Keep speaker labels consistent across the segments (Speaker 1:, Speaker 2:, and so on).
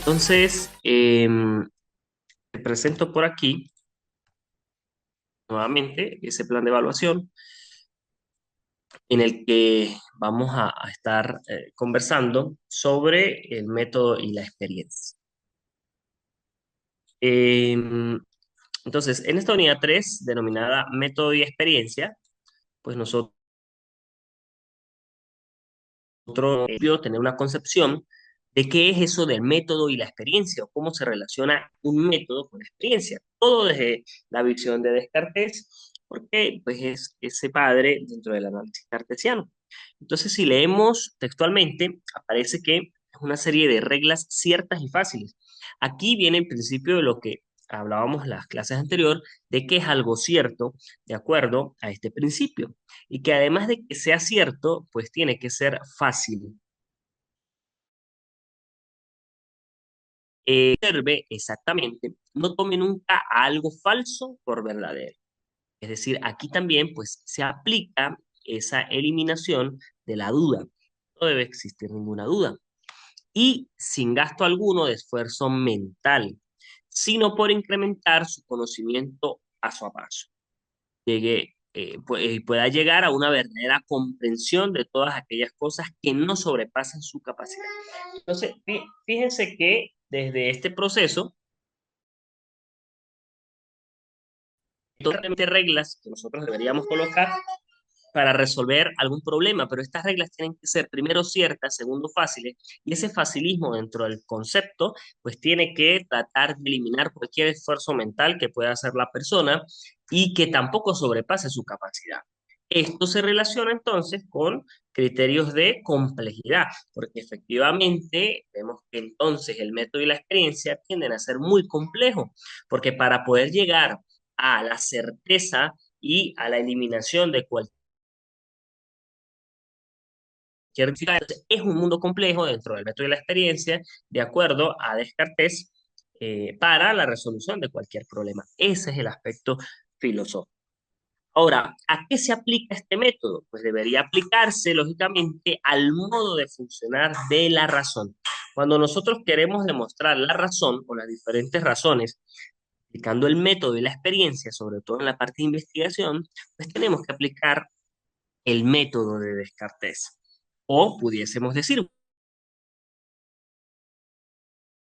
Speaker 1: Entonces, te presento por aquí nuevamente ese plan de evaluación en el que vamos a estar conversando sobre el método y la experiencia. Em, entonces, en esta unidad 3 denominada método y experiencia, pues nosotros tener una concepción de qué es eso del método y la experiencia, o cómo se relaciona un método con la experiencia. Todo desde la visión de Descartes, porque pues es ese padre dentro del análisis cartesiano. Entonces, si leemos textualmente, aparece que es una serie de reglas ciertas y fáciles. Aquí viene el principio de lo que hablábamos en las clases anteriores, de que es algo cierto de acuerdo a este principio y que además de que sea cierto, pues tiene que ser fácil. Observe exactamente, no tome nunca a algo falso por verdadero. Es decir, aquí también pues se aplica esa eliminación de la duda. No debe existir ninguna duda. Y sin gasto alguno de esfuerzo mental, sino por incrementar su conocimiento paso a paso. Pueda llegar a una verdadera comprensión de todas aquellas cosas que no sobrepasan su capacidad. Entonces, fíjense que desde este proceso, totalmente reglas que nosotros deberíamos colocar para resolver algún problema, pero estas reglas tienen que ser primero ciertas, segundo fáciles, y ese facilismo dentro del concepto, pues tiene que tratar de eliminar cualquier esfuerzo mental que pueda hacer la persona y que tampoco sobrepase su capacidad. Esto se relaciona entonces con criterios de complejidad, porque efectivamente vemos que entonces el método y la experiencia tienden a ser muy complejos, porque para poder llegar a la certeza y a la eliminación de cualquier es un mundo complejo dentro del método de la experiencia, de acuerdo a Descartes, para la resolución de cualquier problema. Ese es el aspecto filosófico. Ahora, ¿a qué se aplica este método? Pues debería aplicarse, lógicamente, al modo de funcionar de la razón. Cuando nosotros queremos demostrar la razón o las diferentes razones, aplicando el método y la experiencia, sobre todo en la parte de investigación, pues tenemos que aplicar el método de Descartes. O pudiésemos decir,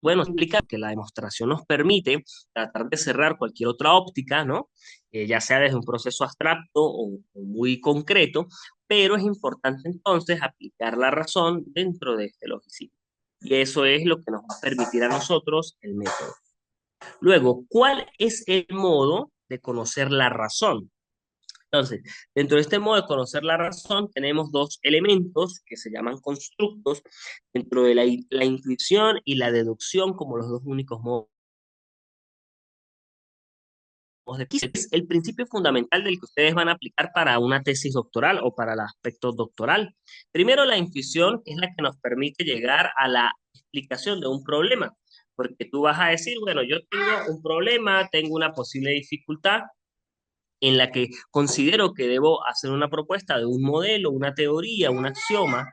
Speaker 1: bueno, explica que la demostración nos permite tratar de cerrar cualquier otra óptica, ¿no? Ya sea desde un proceso abstracto o muy concreto, pero es importante entonces aplicar la razón dentro de este logicismo. Y eso es lo que nos va a permitir a nosotros el método. Luego, ¿cuál es el modo de conocer la razón? Entonces, dentro de este modo de conocer la razón, tenemos dos elementos que se llaman constructos, dentro de la intuición y la deducción como los dos únicos modos de es el principio fundamental del que ustedes van a aplicar para una tesis doctoral o para el aspecto doctoral. Primero, la intuición es la que nos permite llegar a la explicación de un problema, porque tú vas a decir, bueno, yo tengo un problema, tengo una posible dificultad, en la que considero que debo hacer una propuesta de un modelo, una teoría, un axioma,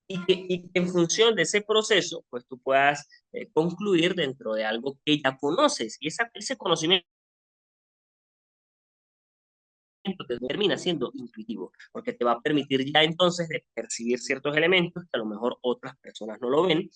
Speaker 1: y que en función de ese proceso, pues tú puedas concluir dentro de algo que ya conoces. Y ese conocimiento te termina siendo intuitivo, porque te va a permitir ya entonces de percibir ciertos elementos que a lo mejor otras personas no lo ven,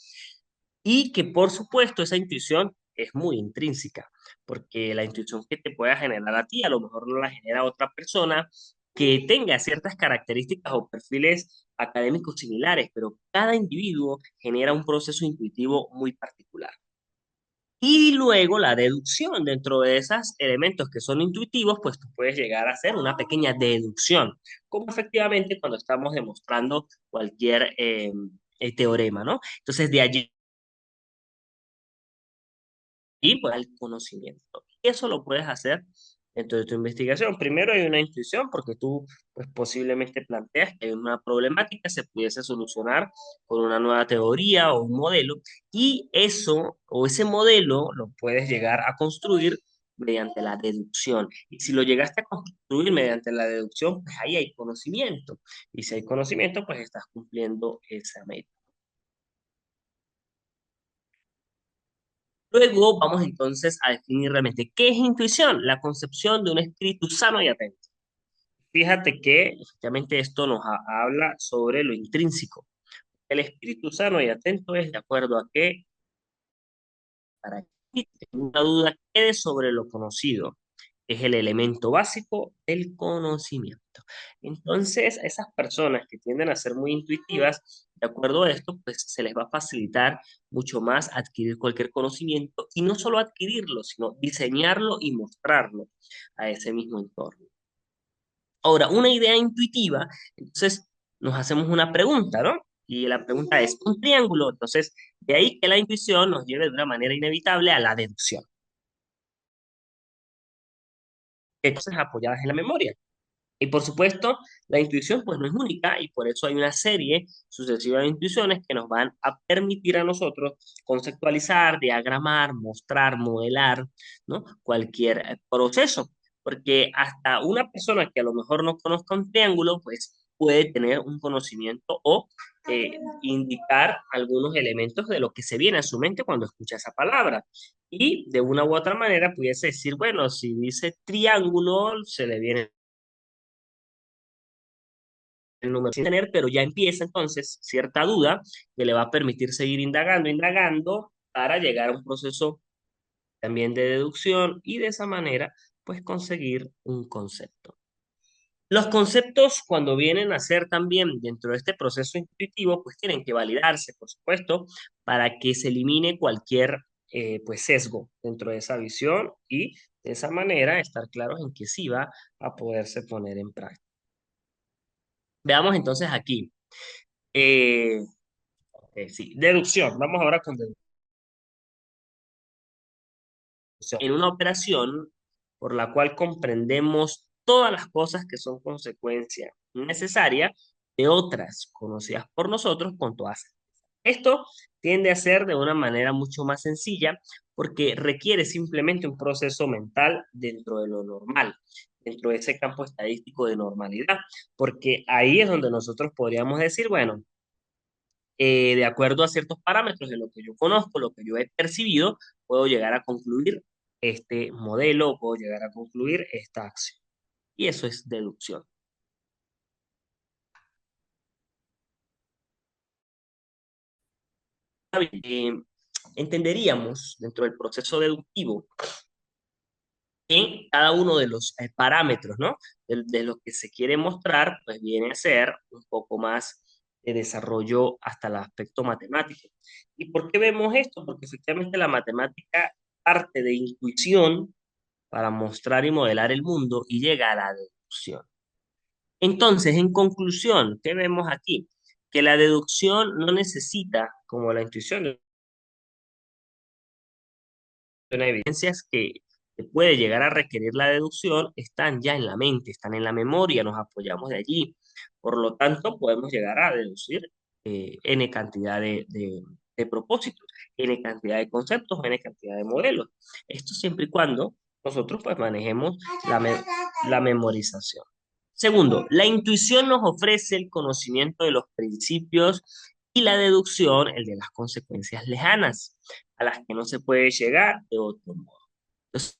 Speaker 1: y que por supuesto esa intuición es muy intrínseca, porque la intuición que te pueda generar a ti, a lo mejor no la genera otra persona que tenga ciertas características o perfiles académicos similares, pero cada individuo genera un proceso intuitivo muy particular. Y luego la deducción dentro de esos elementos que son intuitivos, pues tú puedes llegar a hacer una pequeña deducción, como efectivamente cuando estamos demostrando cualquier teorema, ¿no? Entonces de allí pues el conocimiento. Y eso lo puedes hacer dentro de tu investigación. Primero hay una intuición porque tú pues posiblemente planteas que una problemática se pudiese solucionar con una nueva teoría o un modelo y eso o ese modelo lo puedes llegar a construir mediante la deducción. Y si lo llegaste a construir mediante la deducción, pues ahí hay conocimiento. Y si hay conocimiento, pues estás cumpliendo esa meta. Luego vamos entonces a definir realmente qué es intuición, la concepción de un espíritu sano y atento. Fíjate que efectivamente esto nos habla sobre lo intrínseco. El espíritu sano y atento es de acuerdo a que para que una duda quede sobre lo conocido. Es el elemento básico del conocimiento. Entonces, a esas personas que tienden a ser muy intuitivas, de acuerdo a esto, pues se les va a facilitar mucho más adquirir cualquier conocimiento y no solo adquirirlo, sino diseñarlo y mostrarlo a ese mismo entorno. Ahora, una idea intuitiva, entonces nos hacemos una pregunta, ¿no? Y la pregunta es, ¿un triángulo? Entonces, de ahí que la intuición nos lleve de una manera inevitable a la deducción. Entonces, apoyadas en la memoria. Y por supuesto, la intuición pues no es única y por eso hay una serie sucesiva de intuiciones que nos van a permitir a nosotros conceptualizar, diagramar, mostrar, modelar, ¿no? Cualquier proceso. Porque hasta una persona que a lo mejor no conozca un triángulo, pues puede tener un conocimiento o indicar algunos elementos de lo que se viene a su mente cuando escucha esa palabra. Y de una u otra manera pudiese decir, bueno, si dice triángulo, se le viene el número sin tener, pero ya empieza entonces cierta duda que le va a permitir seguir indagando, indagando para llegar a un proceso también de deducción y de esa manera pues conseguir un concepto. Los conceptos cuando vienen a ser también dentro de este proceso intuitivo pues tienen que validarse, por supuesto, para que se elimine cualquier pues sesgo dentro de esa visión y de esa manera estar claros en que sí va a poderse poner en práctica. Veamos entonces aquí. Eh, sí, deducción. Vamos ahora con deducción. En una operación por la cual comprendemos todas las cosas que son consecuencia necesaria de otras conocidas por nosotros con todas. Esto tiende a ser de una manera mucho más sencilla porque requiere simplemente un proceso mental dentro de lo normal, dentro de ese campo estadístico de normalidad, porque ahí es donde nosotros podríamos decir, bueno, de acuerdo a ciertos parámetros de lo que yo conozco, lo que yo he percibido, puedo llegar a concluir este modelo, o puedo llegar a concluir esta acción. Y eso es deducción. Eh, Entenderíamos dentro del proceso deductivo que cada uno de los parámetros, ¿no? De lo que se quiere mostrar, pues viene a ser un poco más de desarrollo hasta el aspecto matemático. ¿Y por qué vemos esto? Porque efectivamente la matemática parte de intuición para mostrar y modelar el mundo y llega a la deducción. Entonces, en conclusión, ¿qué vemos aquí? Que la deducción no necesita, como la intuición, una evidencias que puede llegar a requerir la deducción están ya en la mente, están en la memoria, nos apoyamos de allí. Por lo tanto, podemos llegar a deducir N cantidad de propósitos, N cantidad de conceptos, N cantidad de modelos. Esto siempre y cuando nosotros pues manejemos la memorización. Segundo, la intuición nos ofrece el conocimiento de los principios y la deducción, el de las consecuencias lejanas, a las que no se puede llegar de otro modo. Entonces,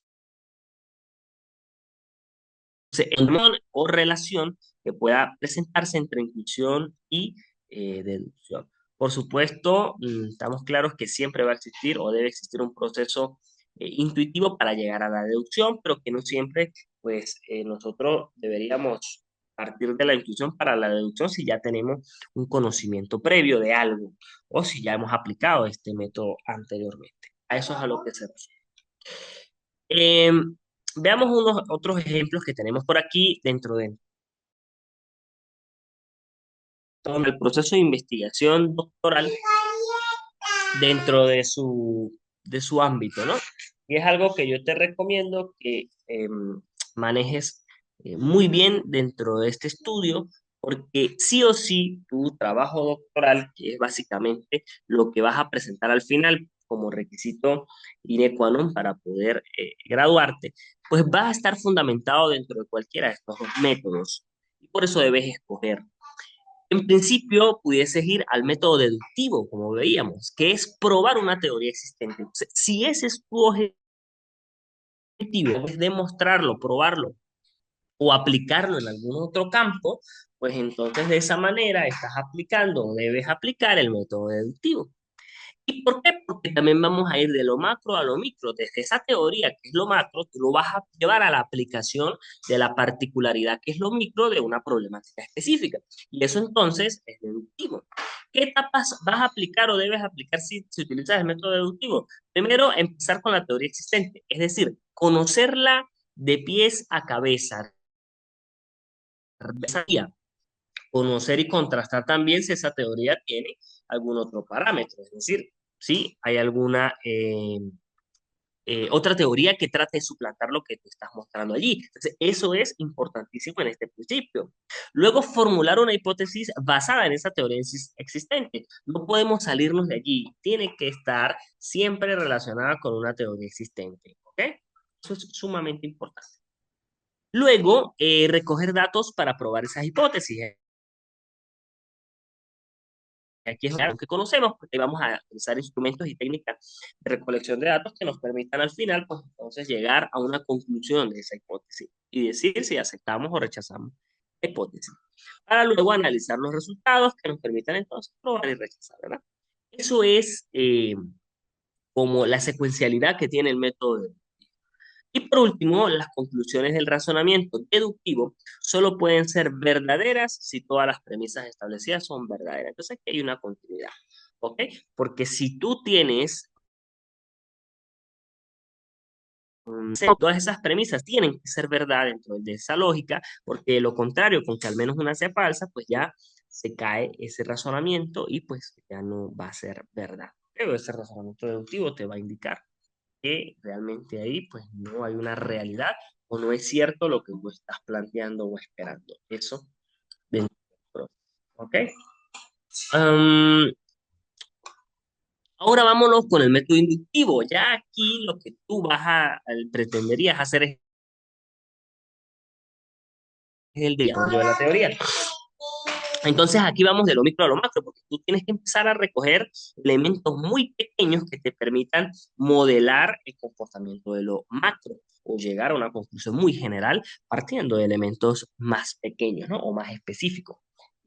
Speaker 1: el o relación que pueda presentarse entre intuición y deducción. Por supuesto, estamos claros que siempre va a existir o debe existir un proceso intuitivo para llegar a la deducción, pero que no siempre, pues, nosotros deberíamos partir de la intuición para la deducción si ya tenemos un conocimiento previo de algo o si ya hemos aplicado este método anteriormente. A eso es a lo que se refiere. Veamos unos otros ejemplos que tenemos por aquí dentro de todo el proceso de investigación doctoral dentro de su ámbito, ¿no? Y es algo que yo te recomiendo que manejes muy bien dentro de este estudio, porque sí o sí tu trabajo doctoral, que es básicamente lo que vas a presentar al final, como requisito sine qua non para poder graduarte, pues va a estar fundamentado dentro de cualquiera de estos dos métodos. Y por eso debes escoger. En principio, pudieses ir al método deductivo, como veíamos, que es probar una teoría existente. Entonces, si ese es tu objetivo, es demostrarlo, probarlo o aplicarlo en algún otro campo, pues entonces de esa manera estás aplicando o debes aplicar el método deductivo. ¿Y por qué? Porque también vamos a ir de lo macro a lo micro. Desde esa teoría, que es lo macro, tú lo vas a llevar a la aplicación de la particularidad, que es lo micro, de una problemática específica. Y eso entonces es deductivo. ¿Qué etapas vas a aplicar o debes aplicar si utilizas el método deductivo? Primero, empezar con la teoría existente, es decir, conocerla de pies a cabeza, conocer y contrastar también si esa teoría tiene algún otro parámetro, es decir, si hay alguna otra teoría que trate de suplantar lo que te estás mostrando allí. Entonces, eso es importantísimo en este principio. Luego, formular una hipótesis basada en esa teoría existente. No podemos salirnos de allí. Tiene que estar siempre relacionada con una teoría existente. ¿Ok? Eso es sumamente importante. Luego, recoger datos para probar esas hipótesis. Aquí es algo que conocemos, porque vamos a utilizar instrumentos y técnicas de recolección de datos que nos permitan al final, pues entonces llegar a una conclusión de esa hipótesis y decir si aceptamos o rechazamos la hipótesis. Para luego analizar los resultados que nos permitan entonces probar y rechazar, ¿verdad? Eso es como la secuencialidad que tiene el método de... Y por último, las conclusiones del razonamiento deductivo solo pueden ser verdaderas si todas las premisas establecidas son verdaderas. Entonces aquí hay una continuidad, ¿ok? Porque si tú tienes todas esas premisas tienen que ser verdad dentro de esa lógica, porque de lo contrario, con que al menos una sea falsa, pues ya se cae ese razonamiento y pues ya no va a ser verdad. Pero ese razonamiento deductivo te va a indicar que realmente ahí pues no hay una realidad o no es cierto lo que tú estás planteando o esperando. Eso dentro del proceso. ¿Ok? Am, ahora vámonos con el método inductivo. Ya aquí lo que tú pretenderías hacer es el desarrollo de la teoría. Entonces aquí vamos de lo micro a lo macro, porque tú tienes que empezar a recoger elementos muy pequeños que te permitan modelar el comportamiento de lo macro o llegar a una conclusión muy general partiendo de elementos más pequeños, ¿no? O más específicos.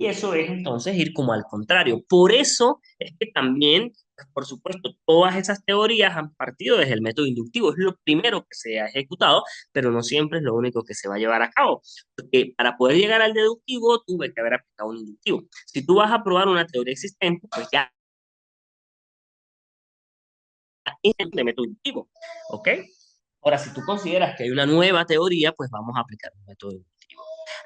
Speaker 1: Y eso es entonces ir como al contrario. Por eso es que también, pues, por supuesto, todas esas teorías han partido desde el método inductivo. Es lo primero que se ha ejecutado, pero no siempre es lo único que se va a llevar a cabo. Porque para poder llegar al deductivo, tuve que haber aplicado un inductivo. Si tú vas a probar una teoría existente, pues ya es el método inductivo, ¿ok? Ahora, si tú consideras que hay una nueva teoría, pues vamos a aplicar un método inductivo.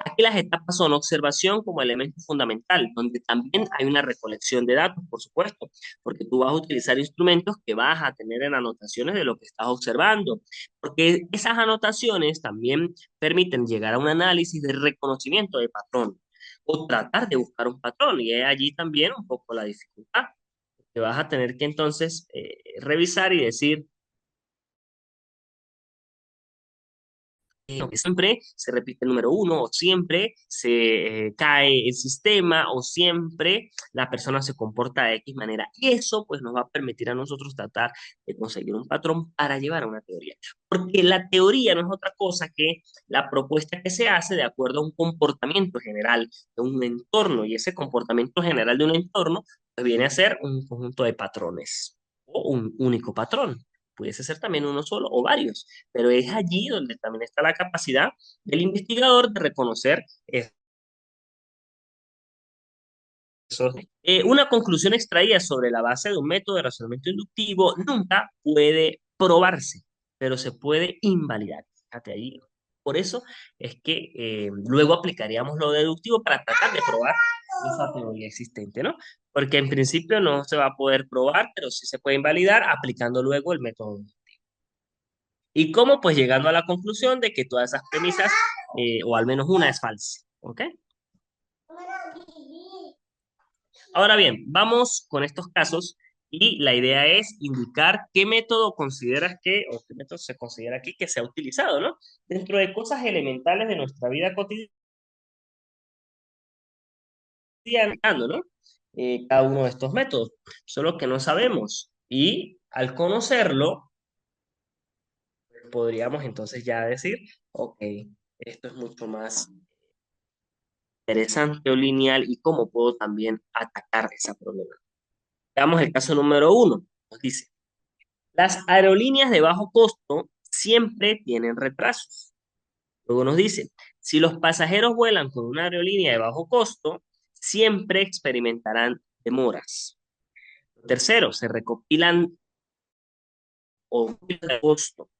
Speaker 1: Aquí las etapas son observación como elemento fundamental, donde también hay una recolección de datos, por supuesto, porque tú vas a utilizar instrumentos que vas a tener en anotaciones de lo que estás observando, porque esas anotaciones también permiten llegar a un análisis de reconocimiento de patrón o tratar de buscar un patrón, y es allí también un poco la dificultad, que vas a tener que entonces revisar y decir, que siempre se repite el número uno, o siempre se cae el sistema, o siempre la persona se comporta de X manera. Y eso pues nos va a permitir a nosotros tratar de conseguir un patrón para llevar a una teoría. Porque la teoría no es otra cosa que la propuesta que se hace de acuerdo a un comportamiento general de un entorno. Y ese comportamiento general de un entorno pues viene a ser un conjunto de patrones o un único patrón. Pudiese ser también uno solo o varios, pero es allí donde también está la capacidad del investigador de reconocer esos. Una conclusión extraída sobre la base de un método de razonamiento inductivo nunca puede probarse, pero se puede invalidar. Fíjate allí. Por eso es que luego aplicaríamos lo deductivo para tratar de probar esa teoría existente, ¿no? Porque en principio no se va a poder probar, pero sí se puede invalidar aplicando luego el método. ¿Y cómo? Pues llegando a la conclusión de que todas esas premisas, o al menos una, es falsa. ¿Ok? Ahora bien, vamos con estos casos Y la idea es indicar qué método consideras que, o qué método se considera aquí que se ha utilizado, ¿no? Dentro de cosas elementales de nuestra vida cotidiana, ¿no? Cada uno de estos métodos, solo que no sabemos. Y al conocerlo, podríamos entonces ya decir, ok, esto es mucho más interesante o lineal y cómo puedo también atacar esa problema. Veamos el caso número 1. Nos dice, las aerolíneas de bajo costo siempre tienen retrasos. Luego nos dice, si los pasajeros vuelan con una aerolínea de bajo costo, siempre experimentarán demoras. Tercero, se recopilan o de costo.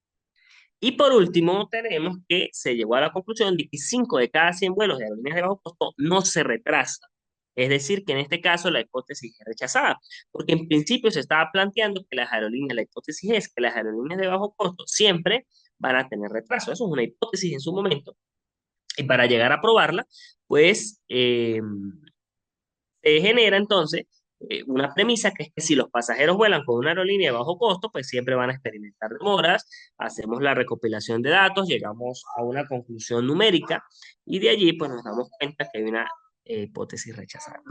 Speaker 1: Y por último, tenemos que se llegó a la conclusión de que 5 de cada 100 vuelos de aerolíneas de bajo costo no se retrasan. Es decir, que en este caso la hipótesis es rechazada, porque en principio se estaba planteando que las aerolíneas, la hipótesis es que las aerolíneas de bajo costo siempre van a tener retraso. Eso es una hipótesis en su momento. Y para llegar a probarla, pues se genera entonces una premisa que es que si los pasajeros vuelan con una aerolínea de bajo costo, pues siempre van a experimentar demoras. Hacemos la recopilación de datos, llegamos a una conclusión numérica y de allí pues nos damos cuenta que hay una hipótesis rechazada.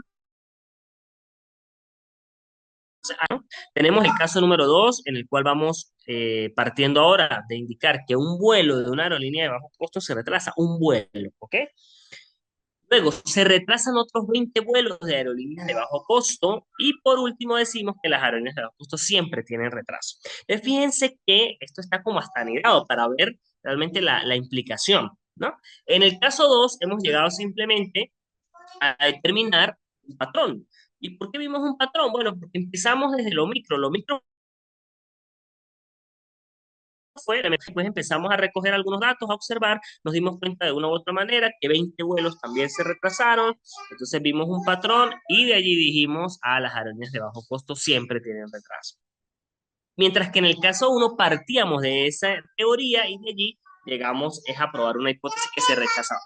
Speaker 1: Tenemos el caso número 2, en el cual vamos partiendo ahora de indicar que un vuelo de una aerolínea de bajo costo se retrasa, un vuelo, ¿ok? Luego, se retrasan otros 20 vuelos de aerolíneas de bajo costo y por último decimos que las aerolíneas de bajo costo siempre tienen retraso. Entonces, fíjense que esto está como hasta anidado para ver realmente la implicación, ¿no? En el caso 2 hemos llegado simplemente a determinar un patrón. ¿Y por qué vimos un patrón? Bueno, porque empezamos desde lo micro. Lo micro fue, después empezamos a recoger algunos datos, a observar, nos dimos cuenta de una u otra manera que 20 vuelos también se retrasaron, entonces vimos un patrón y de allí dijimos, las aerolíneas de bajo costo siempre tienen retraso. Mientras que en el caso 1 partíamos de esa teoría y de allí llegamos a probar una hipótesis que se rechazaba.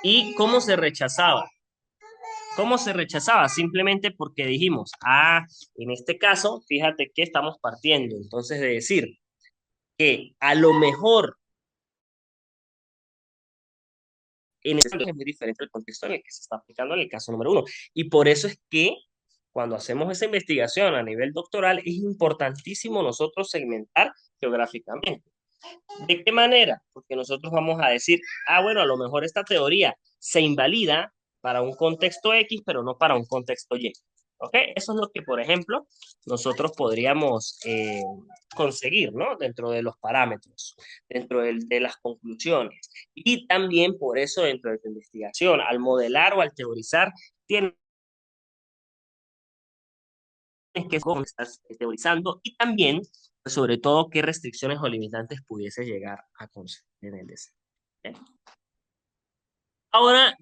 Speaker 1: ¿Y cómo se rechazaba? ¿Cómo se rechazaba? Simplemente porque dijimos, en este caso, fíjate que estamos partiendo, entonces de decir que a lo mejor en ese es muy diferente el contexto en el que se está aplicando en el caso número 1. Y por eso es que cuando hacemos esa investigación a nivel doctoral es importantísimo nosotros segmentar geográficamente. ¿De qué manera? Porque nosotros vamos a decir, bueno, a lo mejor esta teoría se invalida para un contexto X, pero no para un contexto Y. ¿Ok? Eso es lo que, por ejemplo, nosotros podríamos conseguir, ¿no? Dentro de los parámetros, dentro de las conclusiones. Y también por eso dentro de tu investigación, al modelar o al teorizar, tienes que cómo estás teorizando y también, pues, sobre todo, qué restricciones o limitantes pudiese llegar a conseguir en el desarrollo. ¿Okay? Ahora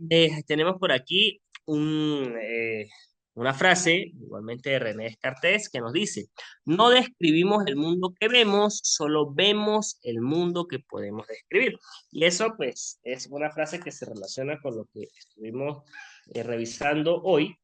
Speaker 1: tenemos por aquí una frase, igualmente de René Descartes, que nos dice, no describimos el mundo que vemos, solo vemos el mundo que podemos describir. Y eso, pues, es una frase que se relaciona con lo que estuvimos revisando hoy,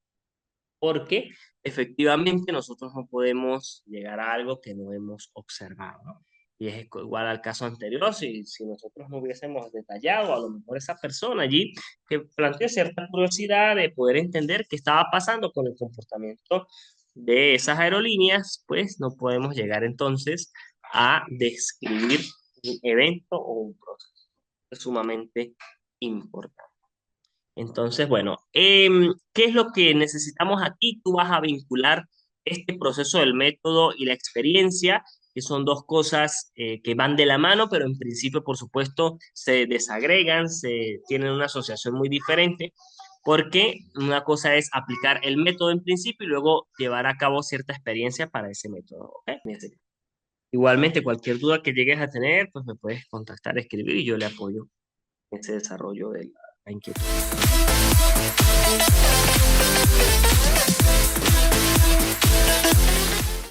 Speaker 1: porque efectivamente nosotros no podemos llegar a algo que no hemos observado, ¿no? Y es igual al caso anterior, si nosotros no hubiésemos detallado, a lo mejor esa persona allí que planteó cierta curiosidad de poder entender qué estaba pasando con el comportamiento de esas aerolíneas, pues no podemos llegar entonces a describir un evento o un proceso. Es sumamente importante. Entonces, bueno, ¿qué es lo que necesitamos aquí? Tú vas a vincular este proceso del método y la experiencia, que son dos cosas que van de la mano, pero en principio, por supuesto, se desagregan, se tienen una asociación muy diferente, porque una cosa es aplicar el método en principio y luego llevar a cabo cierta experiencia para ese método. ¿Ok? Igualmente, cualquier duda que llegues a tener, pues me puedes contactar, escribir y yo le apoyo en ese desarrollo de la inquietud.